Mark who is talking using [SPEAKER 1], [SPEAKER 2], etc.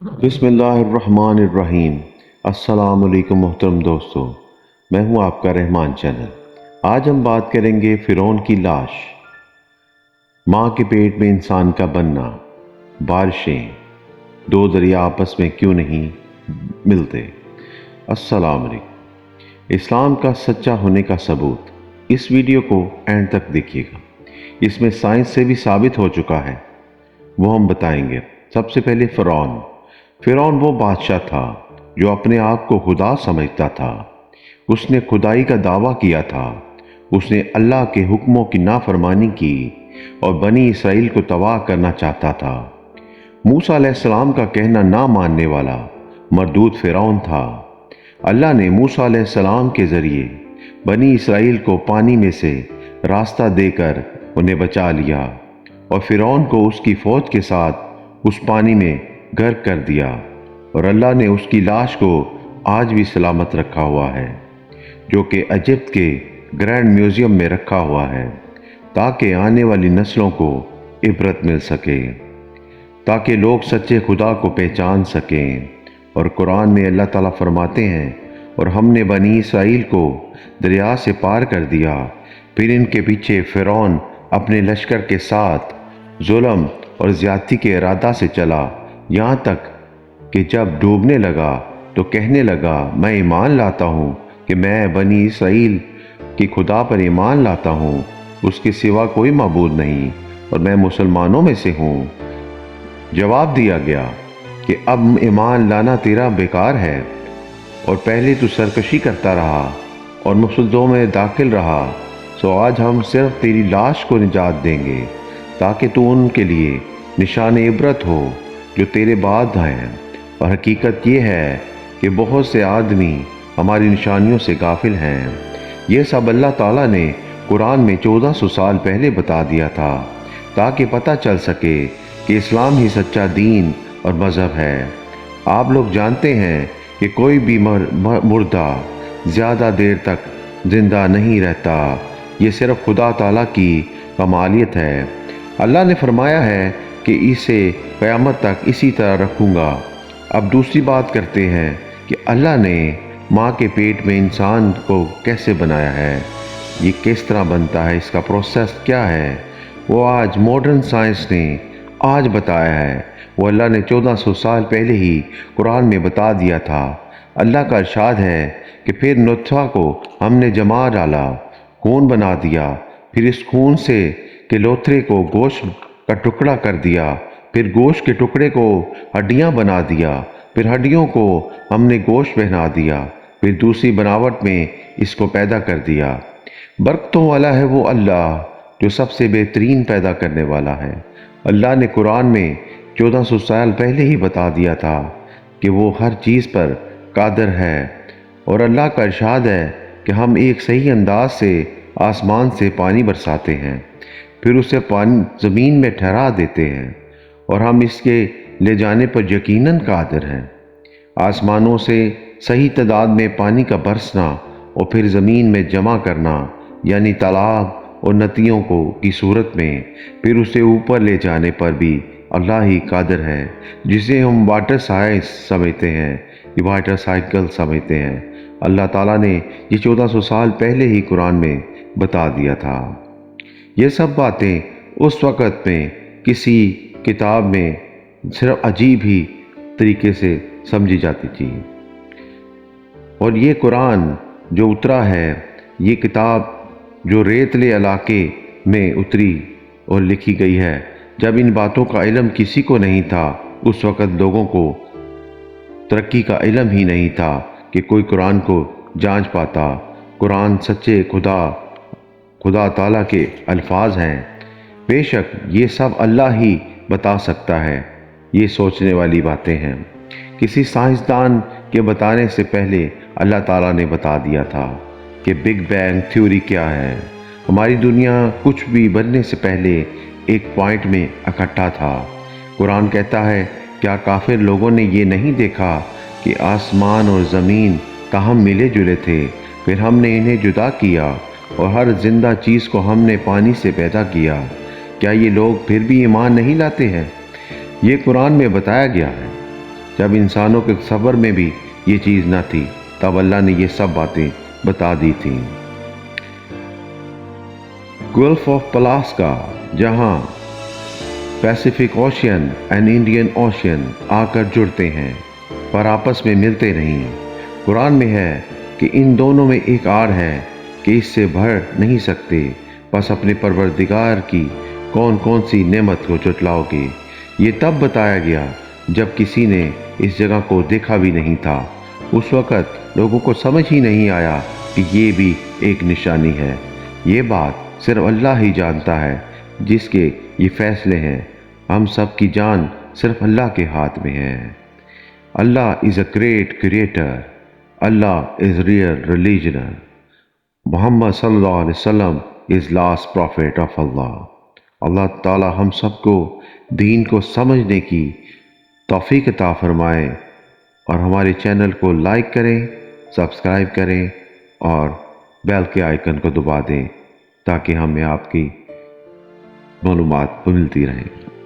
[SPEAKER 1] بسم اللہ الرحمن الرحیم۔ السلام علیکم محترم دوستو، میں ہوں آپ کا رحمان چینل۔ آج ہم بات کریں گے فرعون کی لاش، ماں کے پیٹ میں انسان کا بننا، بارشیں، دو دریا آپس میں کیوں نہیں ملتے۔ السلام علیکم۔ اسلام کا سچا ہونے کا ثبوت۔ اس ویڈیو کو اینڈ تک دیکھیے گا، اس میں سائنس سے بھی ثابت ہو چکا ہے، وہ ہم بتائیں گے۔ سب سے پہلے فرعون وہ بادشاہ تھا جو اپنے آپ کو خدا سمجھتا تھا۔ اس نے خدائی کا دعویٰ کیا تھا۔ اس نے اللہ کے حکموں کی نافرمانی کی اور بنی اسرائیل کو تباہ کرنا چاہتا تھا۔ موسیٰ علیہ السلام کا کہنا نہ ماننے والا مردود فرعون تھا۔ اللہ نے موسیٰ علیہ السلام کے ذریعے بنی اسرائیل کو پانی میں سے راستہ دے کر انہیں بچا لیا اور فرعون کو اس کی فوج کے ساتھ اس پانی میں غرق کر دیا، اور اللہ نے اس کی لاش کو آج بھی سلامت رکھا ہوا ہے، جو کہ ایجپٹ کے گرینڈ میوزیم میں رکھا ہوا ہے، تاکہ آنے والی نسلوں کو عبرت مل سکے، تاکہ لوگ سچے خدا کو پہچان سکیں۔ اور قرآن میں اللہ تعالیٰ فرماتے ہیں، اور ہم نے بنی اسرائیل کو دریا سے پار کر دیا، پھر ان کے پیچھے فرعون اپنے لشکر کے ساتھ ظلم اور زیادتی کے ارادہ سے چلا، یہاں تک کہ جب ڈوبنے لگا تو کہنے لگا، میں ایمان لاتا ہوں کہ میں بنی اسرائیل کی خدا پر ایمان لاتا ہوں، اس کے سوا کوئی معبود نہیں، اور میں مسلمانوں میں سے ہوں۔ جواب دیا گیا کہ اب ایمان لانا تیرا بیکار ہے، اور پہلے تو سرکشی کرتا رہا اور مسجدوں میں داخل رہا، سو آج ہم صرف تیری لاش کو نجات دیں گے، تاکہ تو ان کے لیے نشان عبرت ہو جو تیرے بعد ہیں۔ اور حقیقت یہ ہے کہ بہت سے آدمی ہماری نشانیوں سے غافل ہیں۔ یہ سب اللہ تعالیٰ نے قرآن میں 1400 سال پہلے بتا دیا تھا، تاکہ پتہ چل سکے کہ اسلام ہی سچا دین اور مذہب ہے۔ آپ لوگ جانتے ہیں کہ کوئی بھی مردہ زیادہ دیر تک زندہ نہیں رہتا، یہ صرف خدا تعالیٰ کی کمالیت ہے۔ اللہ نے فرمایا ہے کہ اسے قیامت تک اسی طرح رکھوں گا۔ اب دوسری بات کرتے ہیں کہ اللہ نے ماں کے پیٹ میں انسان کو کیسے بنایا ہے، یہ کس طرح بنتا ہے، اس کا پروسیس کیا ہے، وہ آج ماڈرن سائنس نے آج بتایا ہے، وہ اللہ نے 1400 سال پہلے ہی قرآن میں بتا دیا تھا۔ اللہ کا ارشاد ہے کہ پھر نطفہ کو ہم نے جما ڈالا، خون بنا دیا، پھر اس خون سے کے لوتھڑے کو گوشت کا ٹکڑا کر دیا، پھر گوشت کے ٹکڑے کو ہڈیاں بنا دیا، پھر ہڈیوں کو ہم نے گوشت پہنا دیا، پھر دوسری بناوٹ میں اس کو پیدا کر دیا۔ برکتوں والا ہے وہ اللہ جو سب سے بہترین پیدا کرنے والا ہے۔ اللہ نے قرآن میں 1400 سال پہلے ہی بتا دیا تھا کہ وہ ہر چیز پر قادر ہے، اور اللہ کا ارشاد ہے کہ ہم ایک صحیح انداز سے آسمان سے پانی برساتے ہیں، پھر اسے پانی زمین میں ٹھہرا دیتے ہیں، اور ہم اس کے لے جانے پر یقیناً قادر ہیں۔ آسمانوں سے صحیح تعداد میں پانی کا برسنا اور پھر زمین میں جمع کرنا، یعنی تالاب اور ندیوں کی صورت میں، پھر اسے اوپر لے جانے پر بھی اللہ ہی قادر ہے، جسے ہم واٹر سائیکل سمجھتے ہیں۔ اللہ تعالیٰ نے یہ 1400 سال پہلے ہی قرآن میں بتا دیا تھا۔ یہ سب باتیں اس وقت میں کسی کتاب میں صرف عجیب ہی طریقے سے سمجھی جاتی تھی، اور یہ قرآن جو اترا ہے، یہ کتاب جو ریتلے علاقے میں اتری اور لکھی گئی ہے، جب ان باتوں کا علم کسی کو نہیں تھا، اس وقت لوگوں کو ترقی کا علم ہی نہیں تھا کہ کوئی قرآن کو جانچ پاتا۔ قرآن سچے خدا تعالیٰ کے الفاظ ہیں، بے شک یہ سب اللہ ہی بتا سکتا ہے، یہ سوچنے والی باتیں ہیں۔ کسی سائنسدان کے بتانے سے پہلے اللہ تعالیٰ نے بتا دیا تھا کہ بگ بینگ تھیوری کیا ہے۔ ہماری دنیا کچھ بھی بننے سے پہلے ایک پوائنٹ میں اکٹھا تھا۔ قرآن کہتا ہے، کیا کافر لوگوں نے یہ نہیں دیکھا کہ آسمان اور زمین تاہم ملے جلے تھے، پھر ہم نے انہیں جدا کیا اور ہر زندہ چیز کو ہم نے پانی سے پیدا کیا، کیا یہ لوگ پھر بھی ایمان نہیں لاتے ہیں؟ یہ قرآن میں بتایا گیا ہے۔ جب انسانوں کے صبر میں بھی یہ چیز نہ تھی تب اللہ نے یہ سب باتیں بتا دی تھیں۔ گلف آف پلاسکا، جہاں Pacific ocean and Indian ocean آ کر جڑتے ہیں پر آپس میں ملتے نہیں۔ قرآن میں ہے کہ ان دونوں میں ایک آڑ ہے کہ اس سے بھر نہیں سکتے، بس اپنے پروردگار کی کون کون سی نعمت کو جھٹلاؤ گے۔ یہ تب بتایا گیا جب کسی نے اس جگہ کو دیکھا بھی نہیں تھا۔ اس وقت لوگوں کو سمجھ ہی نہیں آیا کہ یہ بھی ایک نشانی ہے۔ یہ بات صرف اللہ ہی جانتا ہے جس کے یہ فیصلے ہیں۔ ہم سب کی جان صرف اللہ کے ہاتھ میں ہے۔ Allah is a great creator. Allah is real religioner. Muhammad صلی اللہ علیہ وسلم is last prophet of Allah. اللہ تعالی ہم سب کو دین کو سمجھنے کی توفیق عطا فرمائے، اور ہمارے چینل کو لائک کریں، سبسکرائب کریں اور بیل کے آئیکن کو دبا دیں تاکہ ہمیں آپ کی معلومات ملتی رہیں۔